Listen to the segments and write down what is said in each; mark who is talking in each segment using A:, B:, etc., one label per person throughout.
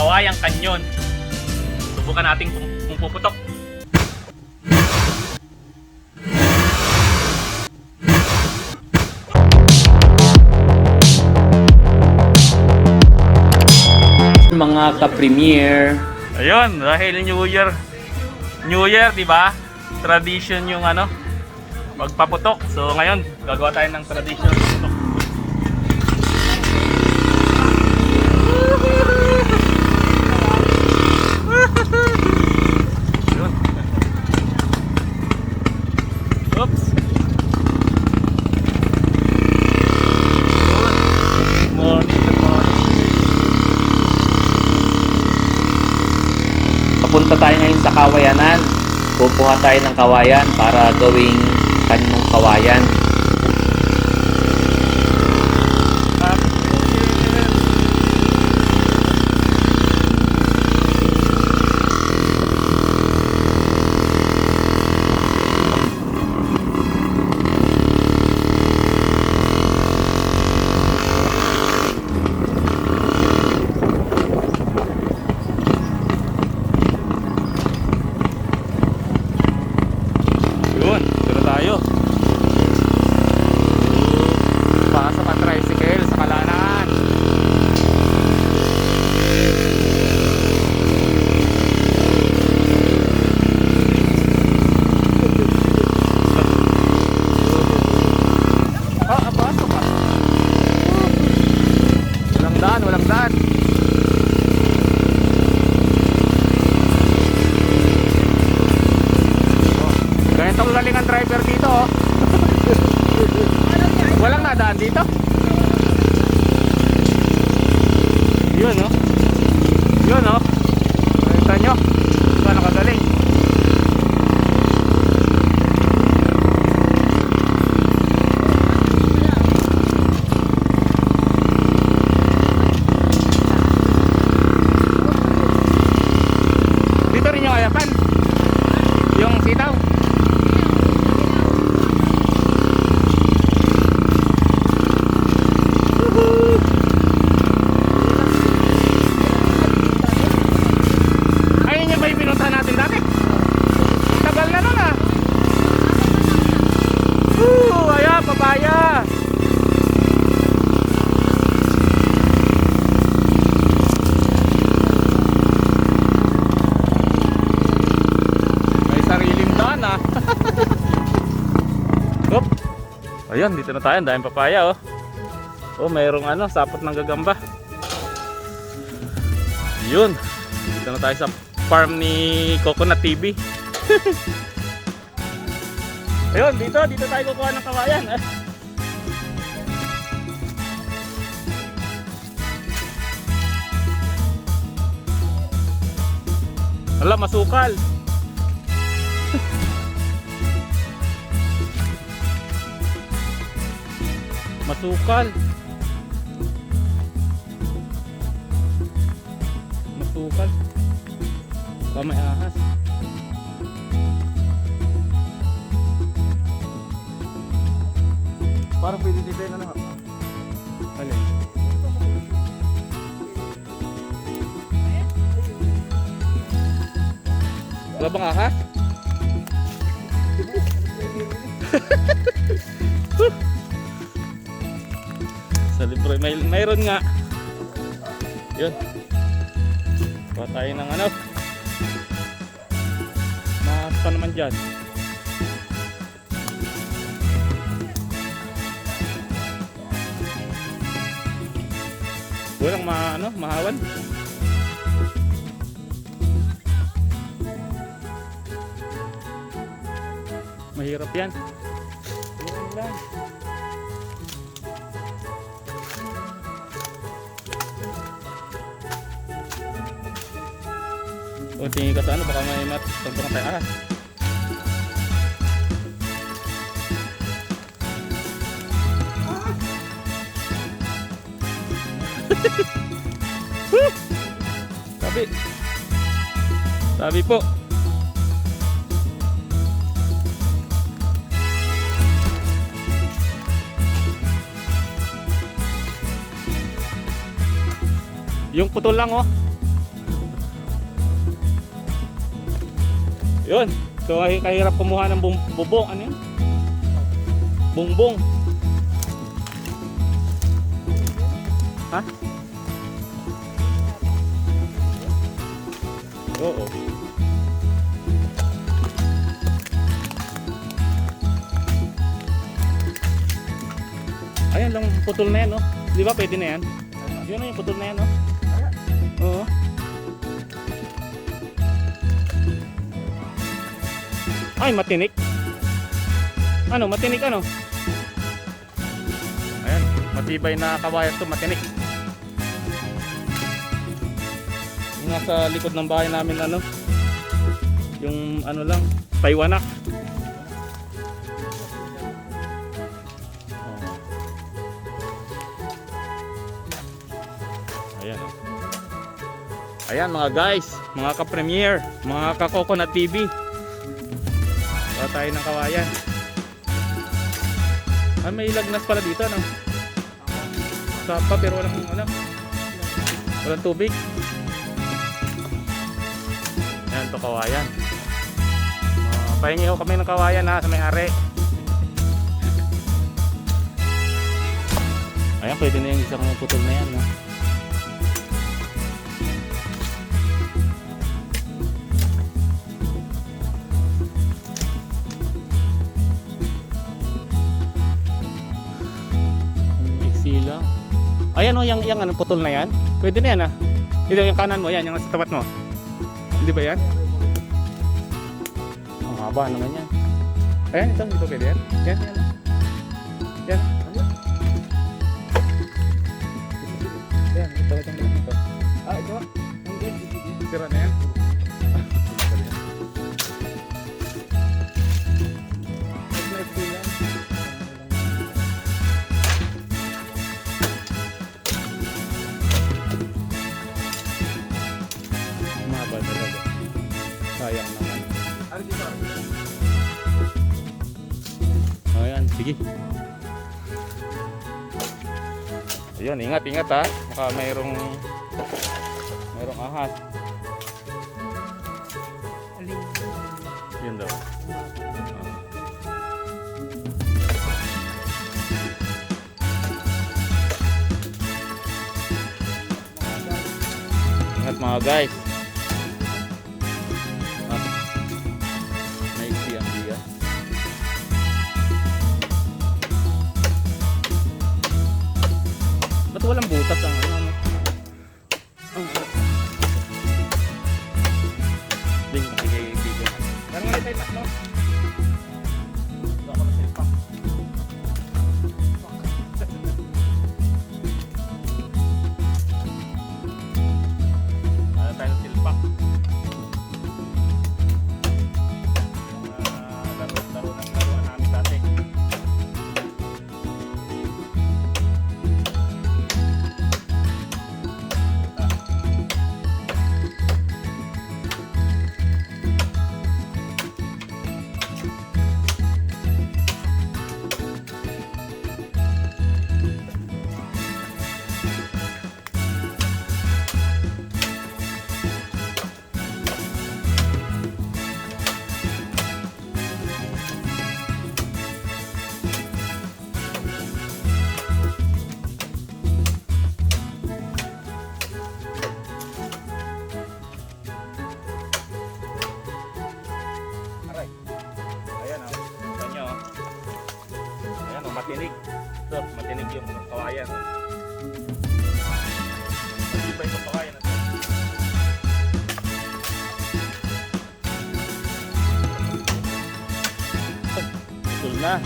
A: Kawayan Canyon. Subukan natin kung puputok.
B: Mga ka-premier.
A: Ayun, dahil New Year, di ba? Tradition yung magpaputok. So ngayon, gagawa tayo ng tradition putok. Yun. Oops. Good morning.
B: Papunta tayo ngayon sa Kawayanan. Kukuha tayo ng kawayan para gawing kanong kawayan.
A: Yun, dito tayo. Pasok ang tricycle sa Kalanaan. Pasok ka. Walang daan. Ganito ang galing ang driver dito, oh. Walang nadaan dito. Yun, oh. Yun, oh. Nakita nyo paano kagaling. Dito rin yung ayapan, yung sitaw. Ayun yung ba yung pinuntahan natin dati? Tagal na nun, ah. Ayan, papaya. May sariling daan, ah. Oop. Ayan, dito na tayo. Ang daming papaya, oh. Oh, mayroong sapot ng gagamba. Yun. Dito na tayo sa farm ni Coconut TV. Ayun, dito tayo kukuha ng kawayan. Ala, masukal. Masukal. Baka may ahas. Parang pwede dito yung alin? Wala bang ahas? Sa libre, mayroon nga. Yun. Kuha tayo ng mahas pa naman dyan. Walang mahawan. Mahirap yan. Yan lang. O tingin ka sa baka may matagpang tayo ahas. Sabi po. Yung putol lang, oh. Yun. So kahirap kumuha ng bubong. Ano yun? Bongbong. Ha? Oo. Ayan lang putol na yan, no? Di ba pwede na yan? Yun na yung putol na yan, no? Oo. Ay, matinik. Ano, matinik ano? Ayan, matibay na kawayan to, matinik. Yung nasa likod ng bahay namin, ano? Yung ano lang, paywanak. Ayan, oh. Ayan mga guys, mga ka-premier, mga ka-Coconut TV. Wala tayo ng kawayan. Ay, may lagnas pala dito, no? Sapa pero walang tubig. Ayan to kawayan. Pahingi ho kami ng kawayan ha, sa may-ari. Ayan, pwede na yung isang putol na yan, no? Lang. Ayan o, yung ano, putol na yan. Pwede na yan ah. Ito yung kanan mo, yan, yung sa tapat mo. Hindi ba yan? Ang haba naman yan. Ayan, ito, hindi ba pwede yan? Yan, yan. Yan. Yan, ito, ito. Ah, ito. Sira na yan. Sayang naman. Ayan, sige. Ayun, ingat ha. Baka mayroong ahas. Yun daw. Ingat mga guys. Ba't walang butas ang ano? Ding, nakikibigyan. Parang ulit tayo no? Ito ako na silpak. Ano tayo ng silpak? Laro namin dati. Matinig. Ito, matinig yung kawayan. Matibay yung kawayan natin. Ito na.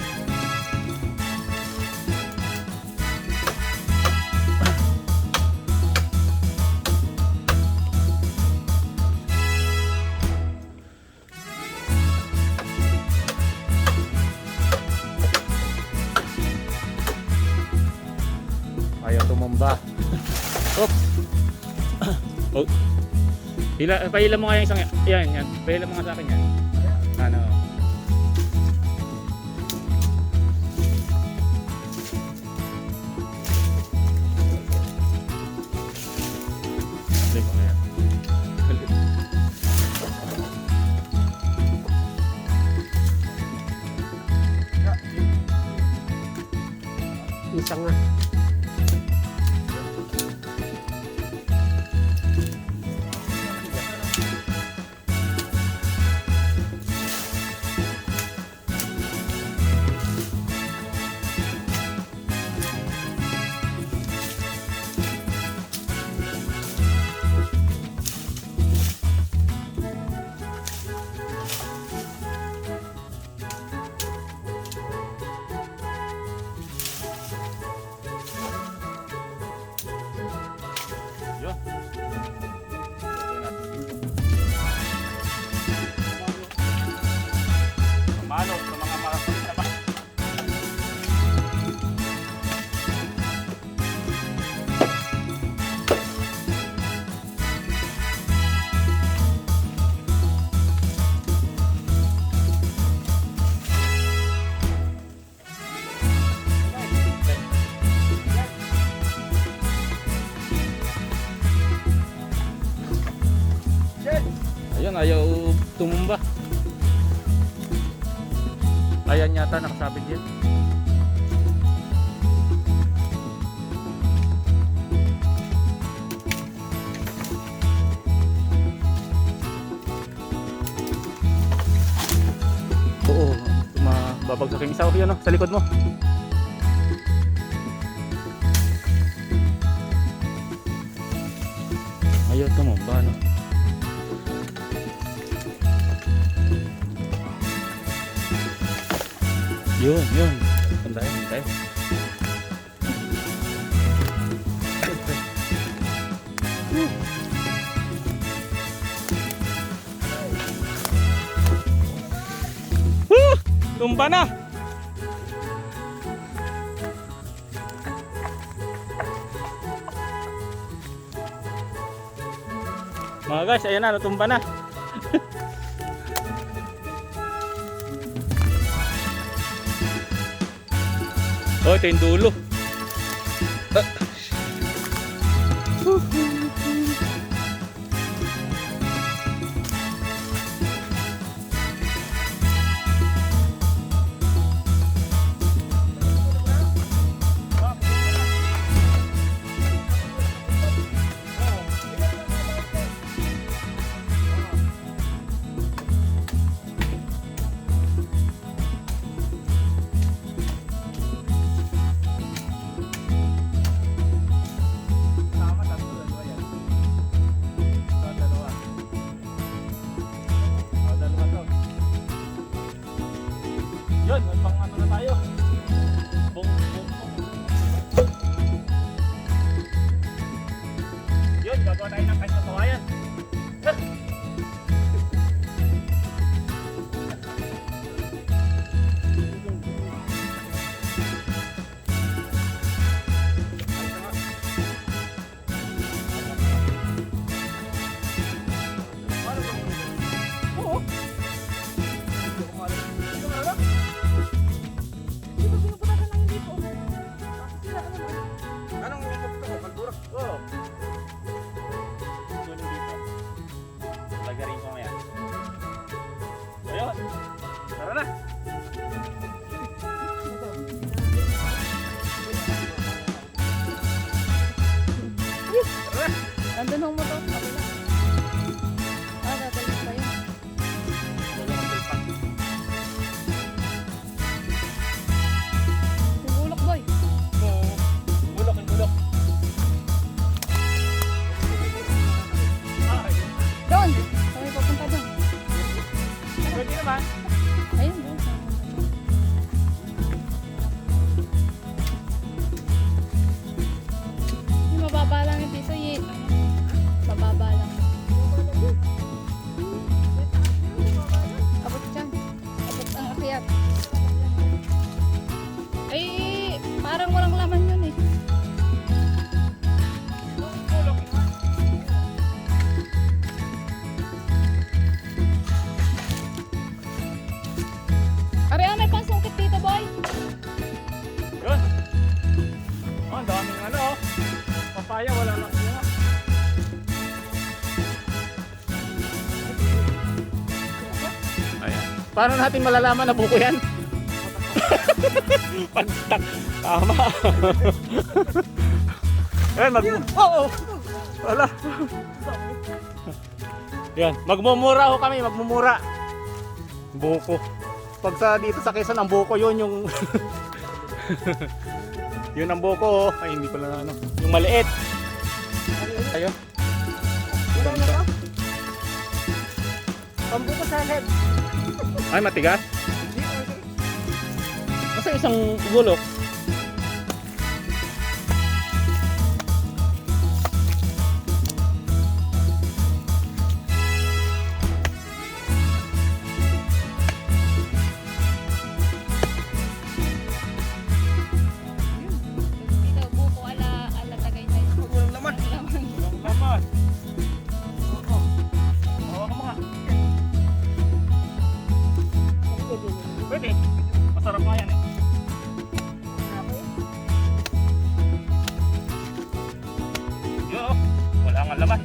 A: Ayaw tumumba. Oops. Oh. Pahila mo nga yung isang yan. Pahila mo nga sa akin yan. Ano? Hindi ko nga yan. Ayun, ayaw tumumba. Ayan yata nakasabit din. Oo, mababagsak yung isa. Yan o, sa likod mo. Ayaw tumumba, no? Yun. Tandaan. Tumba na! Mga guys, ayan na, natumba na. Oh, ito yung dulo. Yun, may pang ano na tayo. Bong. Yun, gagawa tayo ng kanyang kawayan. Lagarin ko ngayon. Ayun. Tara na. Tara na.
C: Nandun ang motor. Dadalhin pa yun. Yung ulok, boy.
A: Bulok.
C: Doon! Kami papunta doon.
A: Pwede naman.
C: Ayun, doon. Yung mababa lang yung piso, mababa lang. Abot dyan. Abot ang akyat. Ay, parang walang laman yun eh. Are, may pangsungkit dito, boy.
A: Yun. Oh, ang daming ano oh. Papaya, wala lang siya. Ayan. Paano natin malalaman na buko yan? Pagtak. Tama. Ayan, Oo. Wala. Yan, magmumura ho kami, magmumura. Buko. Pag sa dito sa Quezon, ang buko yun yung yun ang buko. Ay, hindi pala ano. Yung maliit. Ayun.
D: Pambuko sa head.
A: Ay, matigas. Kasi isang gulok.
C: Dito, buko ala Tagaytay.
D: Walang laman.
C: Laman.
A: Walang laman. Oo, ka mga. Pwede. Masarap nga yan eh. Yo, wala nga laman.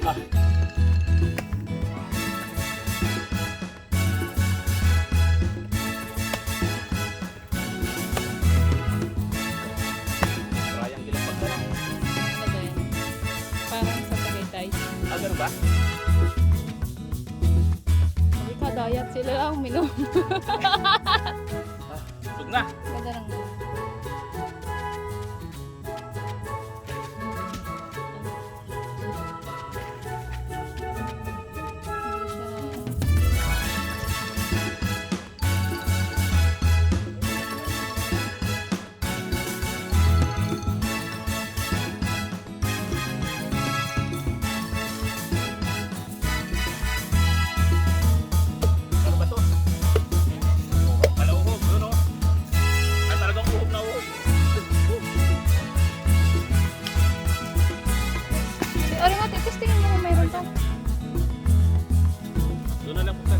A: Sayang ilang pagdala.
C: Ano ba yan? Parang sa Tagaytay.
A: Ah, ganun ba?
C: Sabi ka, dayat sila lang uminom.
A: Busog na.
C: Ganda lang.
A: Ano ba to? Malauhog, yun o. Ay, talagang uhog na uhog.
C: Ori nga, testingin mo kung mayroon to.
A: Doon na lang punta.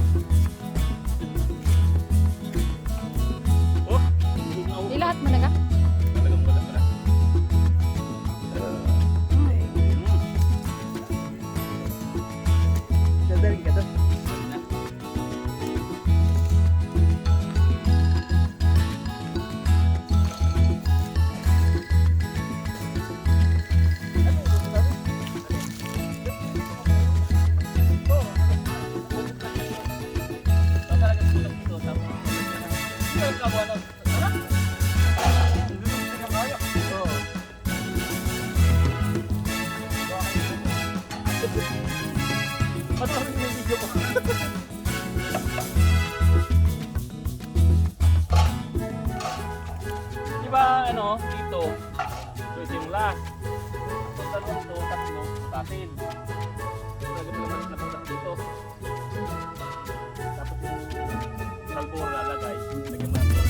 A: Oh, uhog na uhog.
C: Di lahat mo naga?
A: Talagang wala pala. Dadali ka doon. Di ba ano, dito, ito yung last. Itong dalawang to, tatlo, tatin. Talaga mo naman na putak dito. Tapos yung kalbor lalagay, lagyan mo lang ito.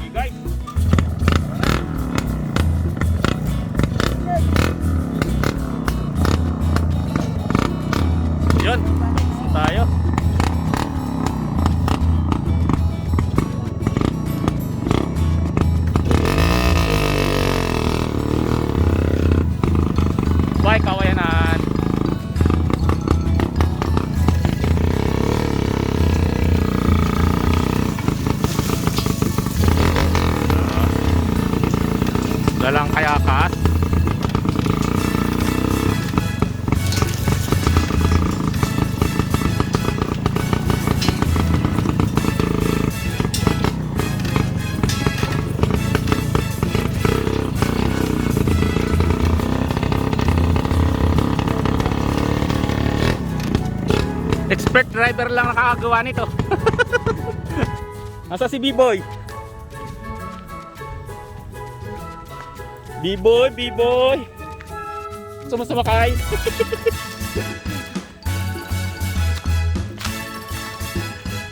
A: Okay guys. Yun, tayo. Bye, kawayanan. Dalang kayakas. Expert driver lang nakakagawa nito. Nasa si B-Boy? B-Boy, B-Boy. Sumasakay.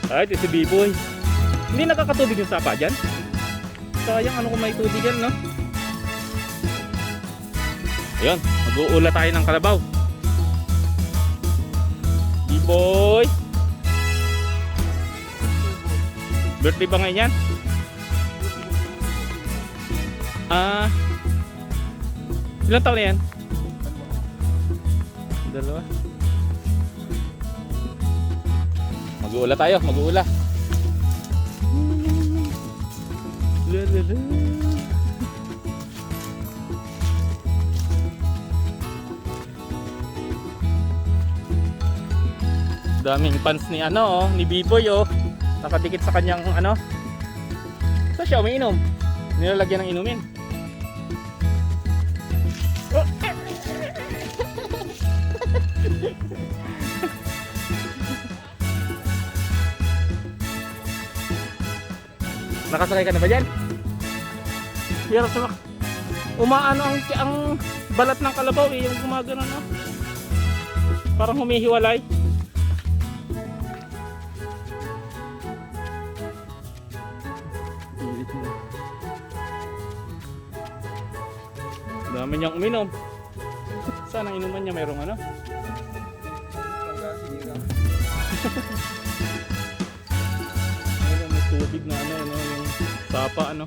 A: Ay, ito si B-Boy. Hindi nakakatubig yung sapa dyan. Sayang ano kung may tubig yan, no? Ayun, mag-uula tayo ng kalabaw. B-Boy. Birthday ba ngayon yan? Ilang taon na yan? Dalawa. Mag-uula tayo, mag-uula. Daming pants ni ano, ni B-Boy oh. Nakadikit sa kanyang ano. Saan siya umiinom? Nilalagyan ng inumin. Oh. Nakasakay ka na ba dyan? Hirap sa umaano ang balat ng kalabaw eh, yung gumagano no? Parang humihiwalay. Dami niyang uminom. Saan ang inuman niya? Mayroong ano? Ayun, may tubig na ano, yung sapa ano.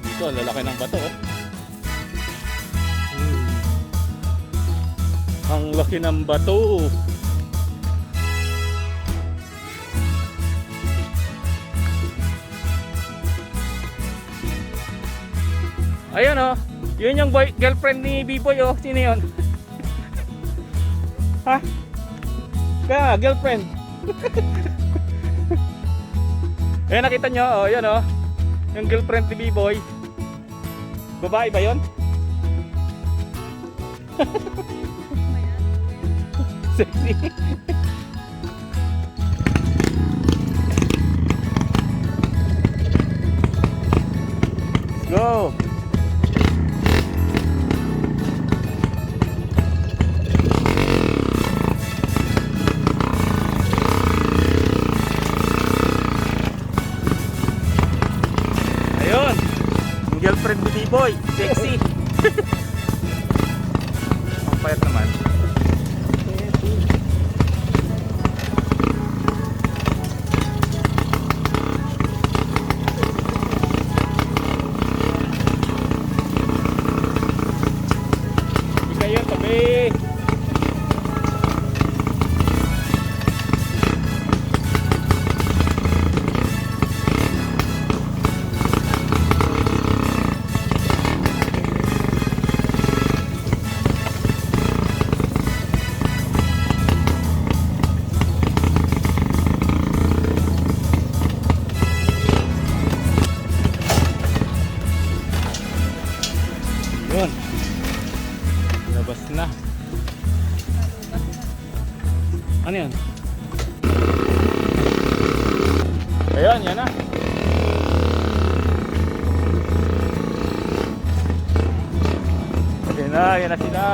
A: Dito, ang lalaki ng bato oh. Ang laki ng bato. Ayun oh. Yun yung girlfriend ni B-Boy oh. Sino yun? Ha? Kaya girlfriend. Eh nakita nyo oh. Yun oh. Yung girlfriend ni B-Boy. Babae ba yun? Sexy. Let's go. Ayun. Yung girlfriend ni B-Boy. Sexy. Ang payat naman. Kayo tabi. Yun. Labas na. Ano yun? Ayun, yan na. Yan na sila.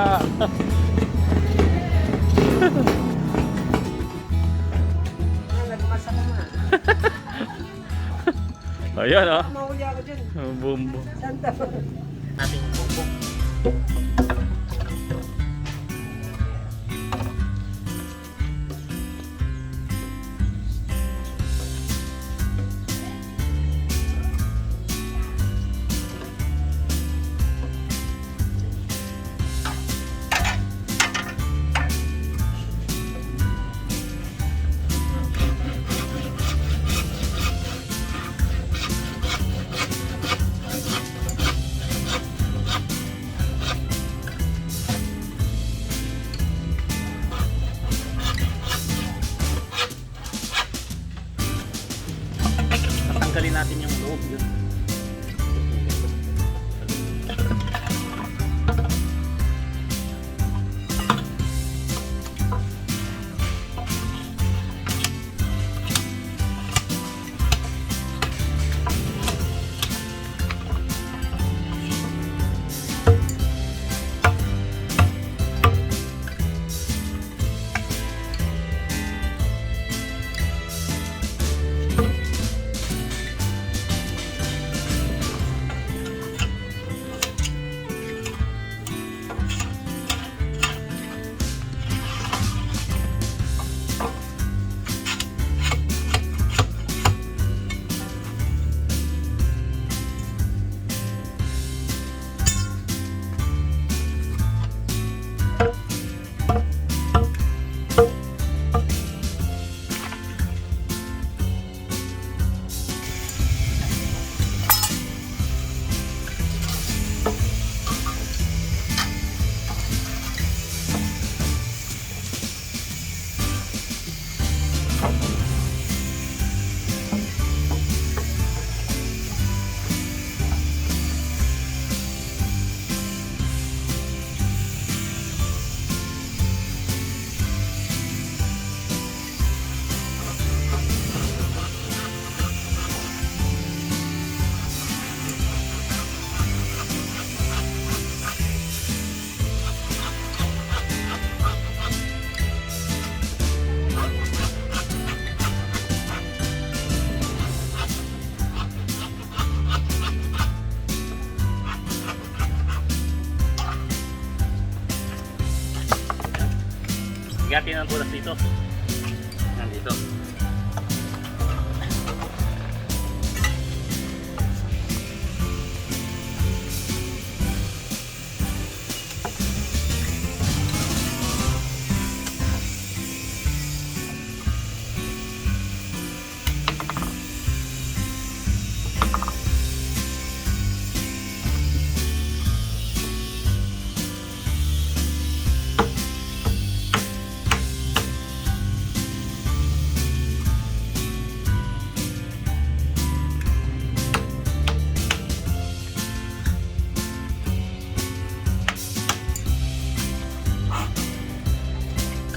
A: Ayan oh.
D: Mahuli ako dyan.
A: Bumbo.
D: Santa.
B: Ating bubok.
A: Lagyan ng butas dito. Yan dito.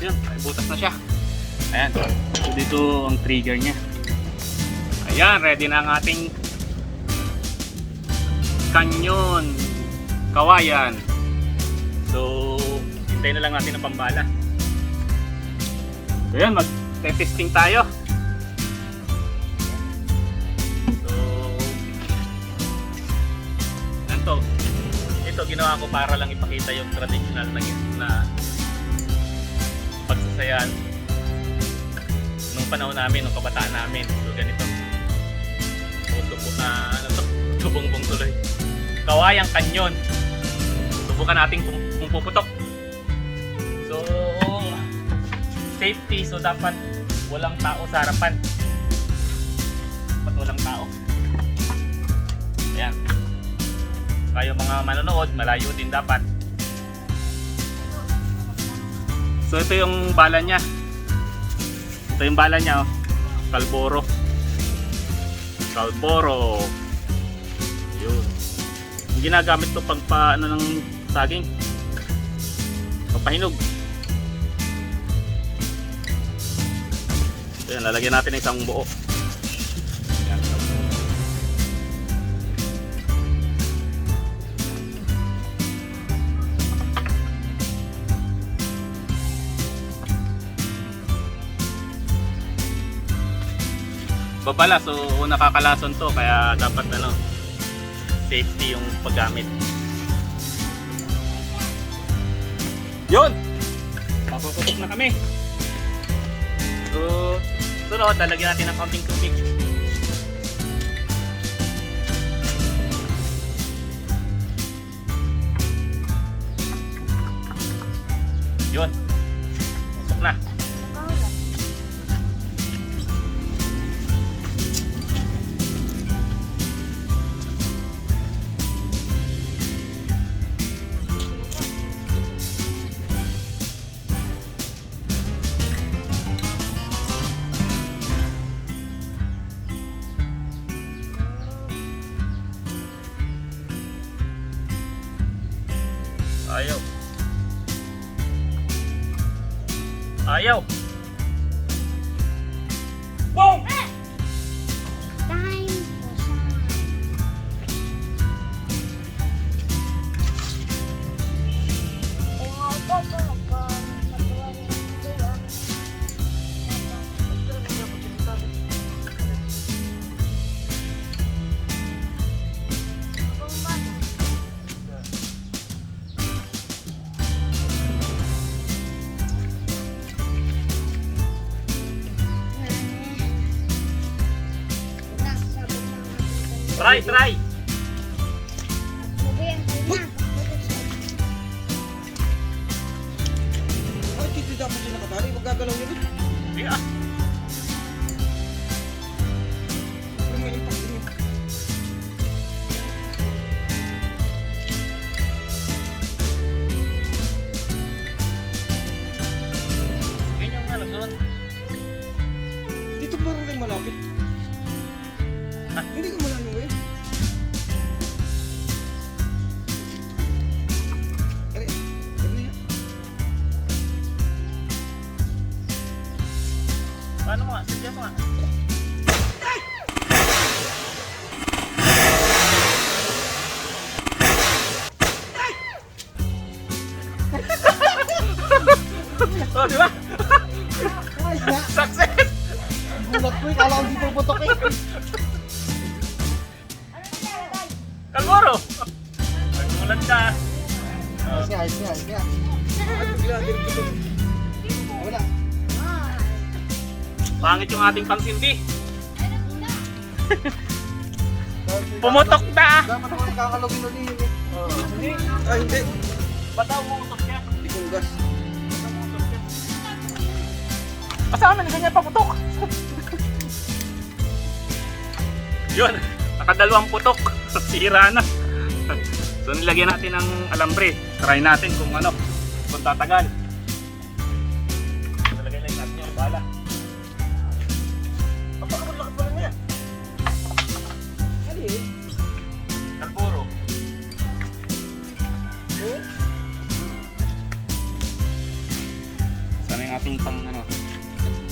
A: Yun, ay butas na siya. Ayan. So dito ang trigger niya. Ayan, ready na ang ating kanyon kawayan. So, hintayin na lang natin ang pambala. So yan, mag-testing tayo. So, ganito. Ito, ginawa ko para lang ipakita yung traditional na pagsasayan nung panahon namin, nung kabataan namin. So ganito. Tubong na ano to? Tubong-bong tuloy. Kawayang kanyon. Subukan natin kung puputok. So safety, so dapat walang tao sa harapan. Dapat walang tao. Ayan. Kayo mga manonood, malayo din dapat. So ito yung bala niya. Ito yung bala niya, oh. Kalboro. Kalboro. Yun. Yung ginagamit to pag ano ng saging. Papahinog. So yan, lalagyan natin ng isang buo. Yan. Babala, so nakakalason to kaya dapat ano, safety yung paggamit. Yun! Papuputok na kami. So sunod, lalagyan natin ng konting tubig. Yun, pusok na. Ayaw. Ayaw. Boom!
C: Time to shine.
A: Try, try.
D: Ay, hindi dapat siya nakatali. Magagalaw yun.
A: Hindi ah.
D: Pero may impact din yun.
A: Ganyan nga lang doon.
D: Dito parang rin malapit.
A: Ah?
D: Hindi ka malayo eh. Ari, ano yan?
A: Paano mo nga? Sige mo nga. Oh, di ba?
D: Ay, na!
A: Success!
D: Gulat ko eh. Kala ko di puputok eh.
A: Kalboro! Nagmulat ka.
D: Ayos nga, ayos nga, ayos nga. Ay, bigla, diretso. Wala
A: Pangit yung ating pansindi. Pumutok na!
D: Dapat ako nakakalogin ulit eh.
A: Hindi.
D: Ay, hindi.
A: Ba't daw pumutok yan?
D: Hindi kong gas.
A: Kasama na ganyan paputok. Yun, nakadalawang putok. Sira na. So nilagyan natin ng alambre. Try natin kung ano, kung tatagal. Nalagay lang natin yung bala. Papakamalaki pa lang yan.
D: Ano yun?
A: Kalburo. Sana yung ating pang ano.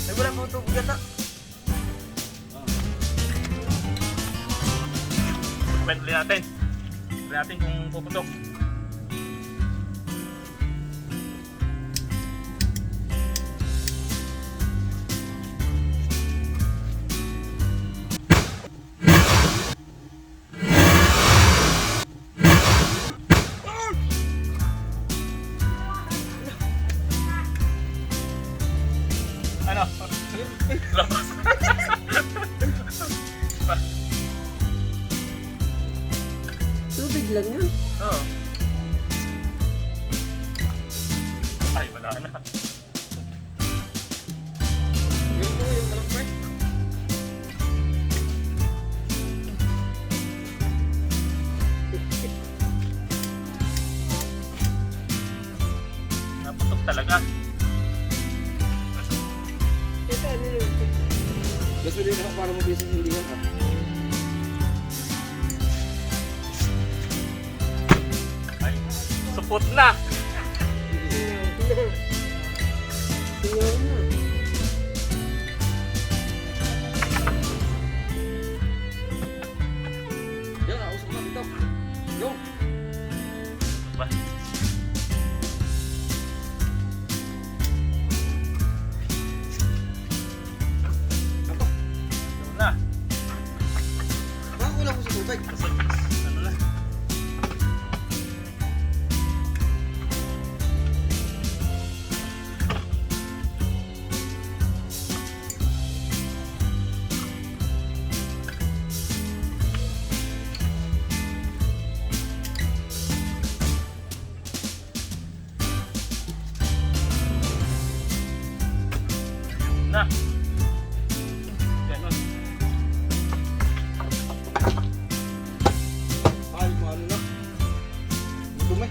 D: Ay, wala po ito. Bugata.
A: Pwede natin. Pwede natin kung puputok. Ano? Labas.
D: Tubig lang yan.
A: Oo. Ay, wala na.
D: Yun po yung malakpay.
A: Naputok talaga.
D: Ito, ano yun? Gasolina ako para mabilis ang hindi ka.
A: Ay, supot na.
D: Tingnan mo. Yan, ausok na dito. Yung.
A: Ba?
D: Ako.
A: Ano na?
D: Baka kulang ko sa tubig.
A: Ano na? Na. Ganun.
D: Ay, maano na. Madumi.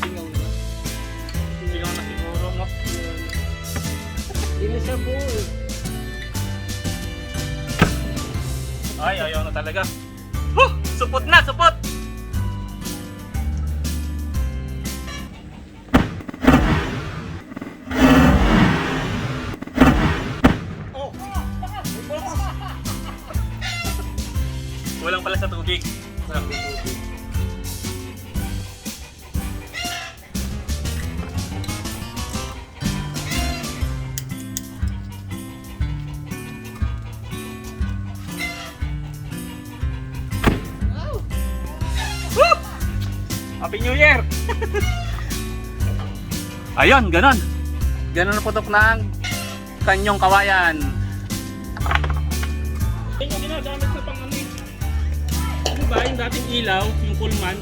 D: Singaw na.
A: Sigaw na siguro, no?
D: Hindi na siya buo eh.
A: Ay, ayaw na talaga. Huh! Supot na, supot!
D: Oh!
A: Walang pala sa tubig. Woo! Happy New Year! Ayun, ganon. Ganon ang putok ng kanyong kawayan. Yan yung ginagamit sa pang ano eh. Ano ba yung dating ilaw, yung Pullman?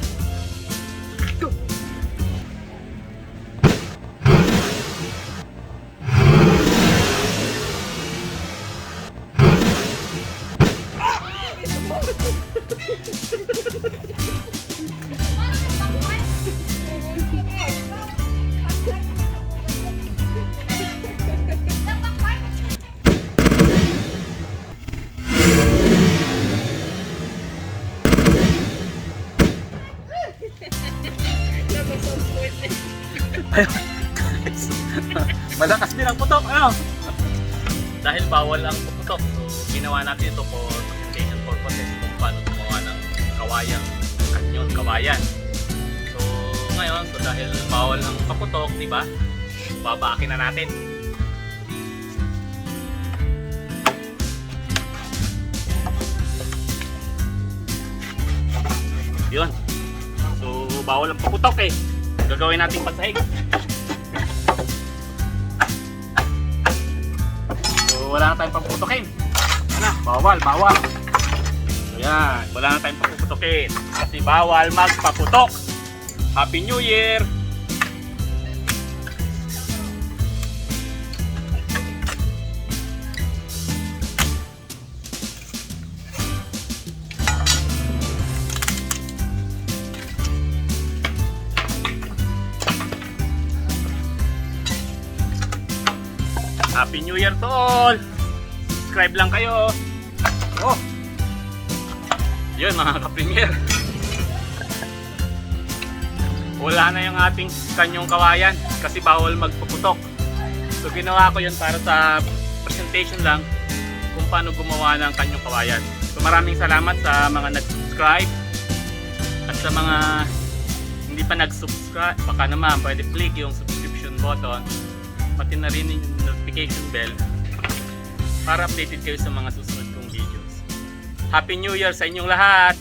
A: Malakas din ang putok, ano? Dahil bawal ang puputok, so ginawa natin ito for presentation purposes kung paano gumawa ng kawayang kanyon, kawayan. So ngayon, so dahil bawal ang paputok, di ba? Babaakin na natin. bawal ang paputok eh. Gagawin natin pagsahig. So wala na tayong paputokin. Ano? Bawal. So yan, wala na tayong paputokin. Kasi bawal magpaputok. Happy New Year! Happy New Year to all! Subscribe lang kayo. Oh! Yun mga ka-premier. Wala na yung ating kanyong kawayan kasi bawal magpaputok. So ginawa ko yun para sa presentation lang kung paano gumawa ng kanyong kawayan. So maraming salamat sa mga nag-subscribe at sa mga hindi pa nag-subscribe. Baka naman pwede click yung subscription button, pati na rin yung notification bell para updated kayo sa mga susunod kong videos. Happy New Year sa inyong lahat!